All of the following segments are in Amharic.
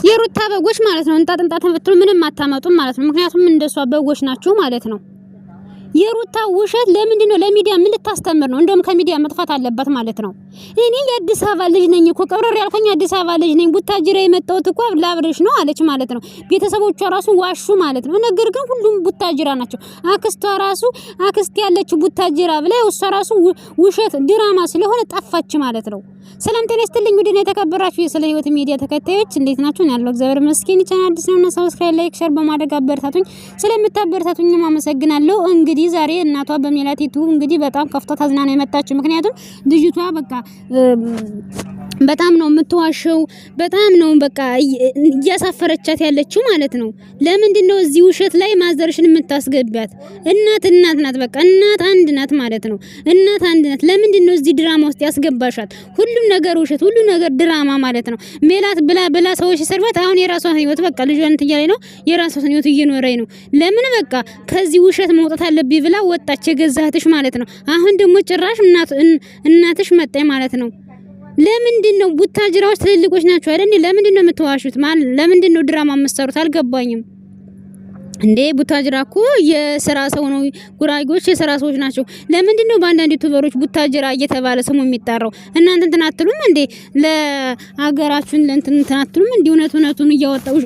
የሩታ በጎች ማለት ነው እንጣጥ ተበትሩ ምንም አታመጡም ማለት ነው። ምክንያቱም እንደሷ በጎች ናቸው ማለት ነው። የሩታ ውሸት ለምንድነው ለሚዲያ ምን ልታስተምር ነው? እንደውም ከሚዲያ መጥፋት አለበት ማለት ነው። እኔ የአዲስ አበባ ልጅ ነኝ እኮ ቀብረር ያልኩኝ አዲስ አበባ ልጅ ነኝ ቡታጅራ የመጣሁት እኮ ላብርሽ ነው አለች ማለት ነው። ቤተሰቦቿ ራሱ ዋሹ ማለት ነው። ነገር ግን ሁሉም ቡታጅራ ናቸው። አክስቷ ራሱ አክስት ያለችው ቡታጅራ ብላ እሷ ራሱ ውሸት ድራማ ስለሆነ ጠፋች ማለት ነው። ሰላም ጤና ይስጥልኝ ውድና የተከበራችሁ የስለ ህይወት ሚዲያ ተከታዮች እንዴት ናችሁ? ያለው እግዚአብሔር ይመስገን። ቻናል አዲስ ነውና ሰብስክራይብ፣ ላይክ፣ ሼር በማድረግ አበረታቱኝ። ስለምታበረታቱኝ አመሰግናለሁ። እንግዲህ ዛሬ እናቷ በሜላቲቱ እንግዲህ በጣም ከፍቷ ታዝና ነው የመጣችው። ምክንያቱም ልጅቷ በቃ በጣም ነው የምትዋሸው፣ በጣም ነው በቃ እያሳፈረቻት ያለችው ማለት ነው። ለምንድን ነው እዚህ ውሸት ላይ ማዘርሽን የምታስገቢያት? እናት ናት፣ በቃ እናት አንድ ናት ማለት ነው። እናት አንድ ናት። ለምንድን ነው እዚህ ድራማ ውስጥ ያስገባሻት? ሁሉም ነገር ውሸት፣ ሁሉም ነገር ድራማ ማለት ነው። ሜላት ብላ ሰዎች ሲሰርባት አሁን የራሷን ህይወት በቃ ልጇን ትያለኝ ነው የራሷን ህይወት እየኖረኝ ነው። ለምን በቃ ከዚህ ውሸት መውጣት አለብኝ ብላ ወጣች የገዛህትሽ ማለት ነው። አሁን ደግሞ ጭራሽ እናትሽ መጣይ ማለት ነው። ለምንድን ነው ቡታጅራዎች ትልልቆች ናቸው አይደል? ለምንድን ነው የምትዋሹት? ለምንድን ነው ድራማ የምትሰሩት? አልገባኝም እንዴ። ቡታጅራ እኮ የሥራ ሰው ነው። ጉራጌዎች የሥራ ሰዎች ናቸው። ለምንድን ነው በአንዳንድ ዩቲዩበሮች ቡታጅራ እየተባለ ስሙ የሚጣራው? እናንተ እንትን አትሉም እንዴ? ለአገራችሁን እንትን አትሉም እንዴ? እውነቱን እያወጣው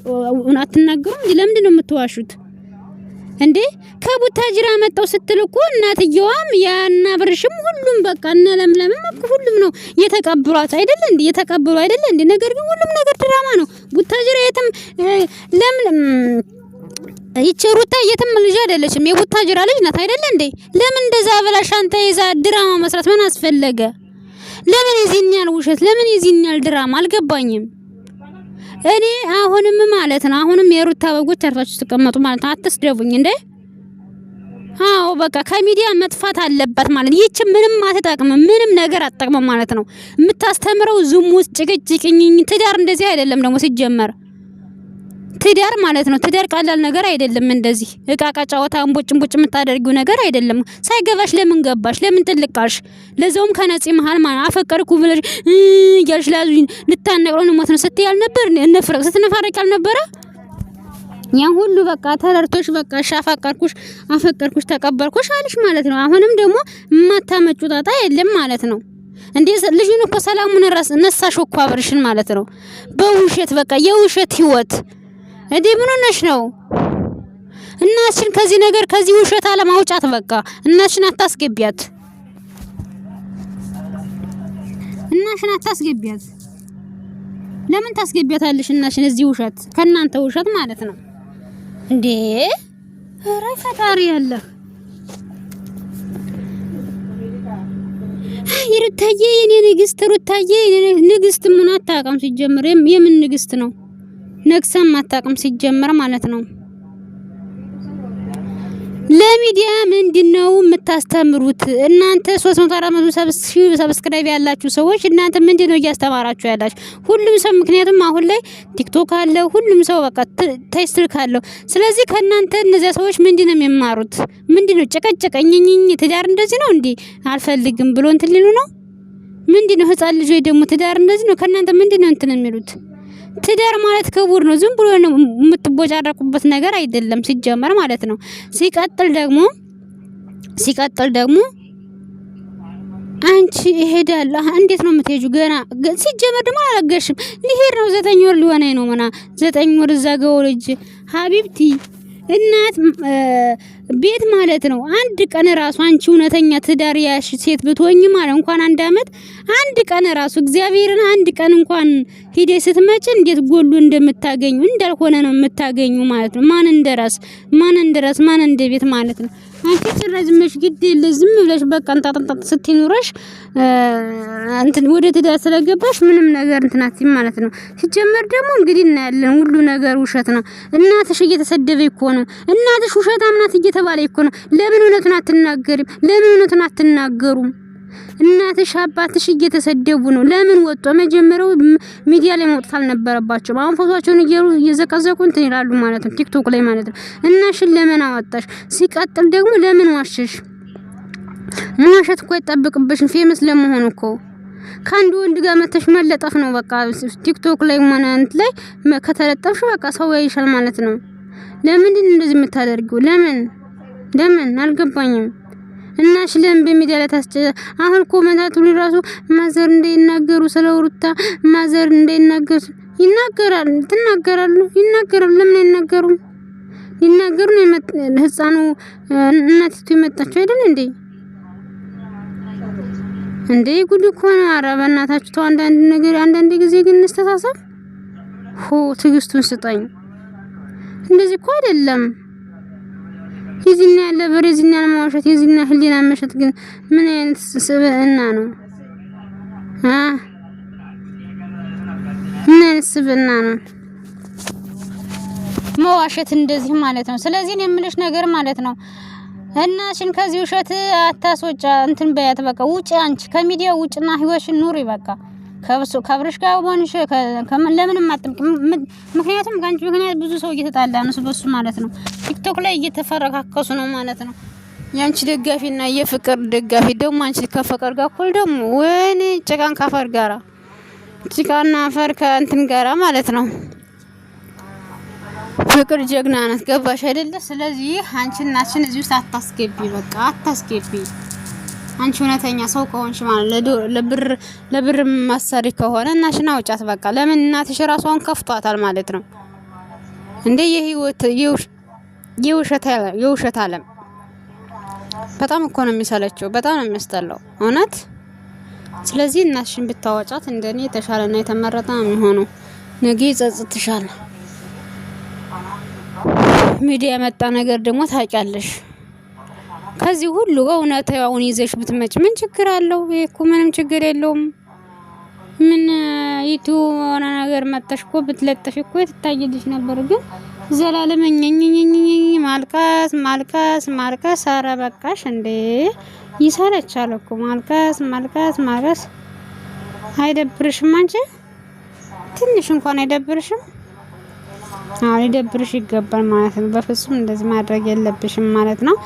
አትናገሩም እንዴ? ለምንድን ነው የምትዋሹት እንዴ? ከቡታጅራ መጣው ስትልኩ እናትየዋም ያናብርሽም ሁሉም በቃ እነ ለምለምም ሁሉም ነው የተቀበሏት አይደል እንዴ? የተቀበሉ አይደል እንዴ? ነገር ግን ሁሉም ነገር ድራማ ነው። ቡታጅራ የትም ለምለም ይቸሩታ የትም ልጅ አይደለችም። የቡታጅራ ልጅ ናት አይደል እንዴ? ለምን እንደዛ ብላ ሻንጣ ይዛ ድራማ መስራት ምን አስፈለገ? ለምን የዚህኛል ውሸት? ለምን የዚህኛል ድራማ? አልገባኝም። እኔ አሁንም ማለት ነው አሁንም የሩታ በጎች አርፋችሁ ተቀመጡ ማለት ነው። አትስደቡኝ እንዴ። አዎ በቃ ከሚዲያ መጥፋት አለባት ማለት ነው። ይቺ ምንም አትጠቅምም፣ ምንም ነገር አትጠቅምም ማለት ነው። የምታስተምረው ዝሙት፣ ጭቅጭቅኝ፣ ትዳር እንደዚህ አይደለም ደግሞ ሲጀመር ትዳር ማለት ነው። ትዳር ቀላል ነገር አይደለም። እንደዚህ እቃቃ ጫወታ እንቦጭ የምታደርጊው ነገር አይደለም። ሳይገባሽ ለምን ገባሽ? ለምን ጥልቃሽ? ለዛውም ከነፂ መሃል ማለት አፈቀርኩ ብለሽ ያልሽ ላዙኝ ልታነቅረው ነው ማለት ነው። ስትያል ነበር እነፍረቅ ስትነፋረቅ ያልነበረ ያን ሁሉ በቃ ተረርቶሽ በቃ አፈቀርኩሽ ተቀበልኩሽ አልሽ ማለት ነው። አሁንም ደግሞ ማታመጩ ጣጣ የለም ማለት ነው። እንዴ ልጅን እኮ ሰላሙን ነሳሽ እኮ አብርሽን ማለት ነው። በውሸት በቃ የውሸት ህይወት እንዴ ምን ሆነሽ ነው? እናትሽን ከዚህ ነገር ከዚህ ውሸት አለማውጫት በቃ እናትሽን አታስገቢያት። ለምን ታስገቢያታለሽ እናትሽን እዚህ ውሸት ከናንተ ውሸት ማለት ነው እንዴ? ኧረ ፈጣሪ ያለ ሩታዬ የኔ ንግስት ሩታዬ የኔ ንግስት ምን አታውቅም ሲጀመር የምን ንግስት ነው? ነክሰም አታውቅም ሲጀመር ማለት ነው። ለሚዲያ ምንድነው የምታስተምሩት እናንተ? 300-400 ሰብስክራይብ ያላችሁ ሰዎች እናንተ ምንድነው እያስተማራችሁ ያላችሁ? ሁሉም ሰው ምክንያቱም አሁን ላይ ቲክቶክ አለ፣ ሁሉም ሰው በቃ ታይስትሪክ አለ። ስለዚህ ከናንተ እነዚያ ሰዎች ምንድነው የሚማሩት? ምንድነው ጨቀጨቀኝኝ ትዳር እንደዚህ ነው እንዴ አልፈልግም ብሎ እንትን ሊሉ ነው? ምንድነው ህፃን ልጅ ወይ ደግሞ ትዳር እንደዚህ ነው? ከናንተ ምንድነው እንትን የሚሉት? ትዳር ማለት ክቡር ነው። ዝም ብሎ ነው የምትቦጫረቁበት ነገር አይደለም ሲጀመር ማለት ነው። ሲቀጥል ደግሞ አንቺ እሄዳለሁ እንዴት ነው የምትሄጂው? ገና ሲጀመር ደግሞ አላገሽም። ሊሄድ ነው 9 ወር ሊሆነኝ ነው ምና 9 ወር እዛ ገው ልጅ ሀቢብቲ እናት ቤት ማለት ነው። አንድ ቀን ራሱ አንቺ እውነተኛ ትዳር ያሽ ሴት ብትሆኚ ማለት እንኳን አንድ አመት አንድ ቀን ራሱ እግዚአብሔርን አንድ ቀን እንኳን ሂዴ ስትመጪ እንዴት ጎሉ እንደምታገኙ እንዳልሆነ ነው የምታገኙ ማለት ነው። ማን እንደራስ ማን እንደቤት ማለት ነው። አንቺ ተረዝመሽ ግድ የለ ዝም ብለሽ በቃ እንጣጣጣ ስትኖርሽ እንትን ወደ ትዳር ስለገባሽ ምንም ነገር እንትናት ማለት ነው። ሲጀመር ደግሞ እንግዲህ እናያለን ሁሉ ነገር ውሸት ነው። እናትሽ እየተሰደበ እኮ ነው። እናትሽ ውሸት አምናት እየተባለ እኮ ነው። ለምን እውነቱን አትናገሪም? ለምን እውነቱን አትናገሩም? እናትሽ አባትሽ እየተሰደቡ ነው። ለምን ወጡ? መጀመሪያው ሚዲያ ላይ መውጣት አልነበረባቸውም። አሁን ፎቶአቸውን እየዘቀዘቁ እንትን ይላሉ ማለት ነው ቲክቶክ ላይ ማለት ነው። እናሽን ለምን አወጣሽ? ሲቀጥል ደግሞ ለምን ዋሸሽ? መዋሸት እኮ አይጠብቅብሽም ፌመስ ለመሆን እኮ ከአንድ ወንድ ጋር መተሽ መለጠፍ ነው በቃ። ቲክቶክ ላይ ሆነ እንት ላይ ከተለጠፍሽ በቃ ሰው ያይሻል ማለት ነው። ለምንድን እንደዚህ የምታደርጊው? ለምን አልገባኝም። እናሽ ለምን በሚዲያ ላይ አሁን ኮመንታቱ ራሱ ማዘር እንደይናገሩ ስለሩታ ማዘር እንደይናገሩ ትናገራሉ። ለምን አይናገሩም? ይናገሩ ነው። ህፃኑ እናቲቱ የመጣችው አይደል እንዴ ጉድ እኮ ነው። ኧረ በእናታችሁ ተው አንዳንድ ጊዜ ግን እንስተሳሰብ። ትዕግስቱን ስጠኝ። እንደዚህ እኮ አይደለም። የዚህና ያለ በር የዚህና ማዋሸት የዚህና ህሊና መሸት ግን ምን አይነት ስብዕና ነው? ምን አይነት ስብዕና ነው መዋሸት እንደዚህ ማለት ነው። ስለዚህ እኔ የምልሽ ነገር ማለት ነው እናሽን ከዚህ ውሸት አታስወጫ። እንትን በያት በቃ ውጪ። አንቺ ከሚዲያ ውጭና ህይወትሽን ኑሪ በቃ። ከብርሽ ጋር ሆንሽ ለምንም አጥምቂ። ምክንያቱም ካንቺ ምክንያት ብዙ ሰው እየተጣላ ነው በሱ ማለት ነው። ቲክቶክ ላይ እየተፈረካከሱ ነው ማለት ነው። ያንቺ ደጋፊና የፍቅር ደጋፊ ደግሞ አንቺ ከፍቅር ጋር እኩል ደግሞ ወይኔ ጭቃን ካፈር ጋራ ጭቃና አፈር ከእንትን ጋራ ማለት ነው። ፍቅር ጀግና ናት። ገባሽ አይደለ? ስለዚህ አንቺ እናችን እዚህ ውስጥ አታስገቢ በቃ አታስገቢ። አንቺ እውነተኛ ሰው ከሆንሽ ማለት ለብር ማሰሪ ከሆነ እናሽና አውጫት በቃ። ለምን እናትሽ ራሷን ከፍቷታል ማለት ነው እንዴ? የውሸት ዓለም በጣም እኮ ነው የሚሰለቸው። በጣም ነው የሚያስጠላው እውነት። ስለዚህ እናትሽን ብታወጫት እንደኔ የተሻለና የተመረጠ ነው የሚሆነው። ነገ ይጸጽትሻል። ሚዲያ መጣ ነገር ደግሞ ታውቂያለሽ። ከዚህ ሁሉ እውነታውን ይዘሽ ብትመጭ ምን ችግር አለው? እኮ ምንም ችግር የለውም። ምን ዩቲዩብ ሆነ ነገር መጣሽ እኮ ብትለጥፊ እኮ ትታይልሽ ነበር። ግን ዘላለም ማልቀስ ኧረ በቃሽ እንዴ! ይሰለቻል እኮ ማልቀስ። አይደብርሽም? አንቺ ትንሽ እንኳን አይደብርሽም? ሊደብርሽ ይገባል ማለት ነው። በፍጹም እንደዚህ ማድረግ የለብሽም ማለት ነው።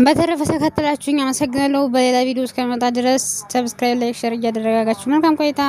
በተረፈ ተከታተላችሁኝ አመሰግናለሁ። በሌላ ቪዲዮ እስከመጣ ድረስ ሰብስክራይብ፣ ላይክ፣ ሼር እያደረጋችሁ መልካም ቆይታ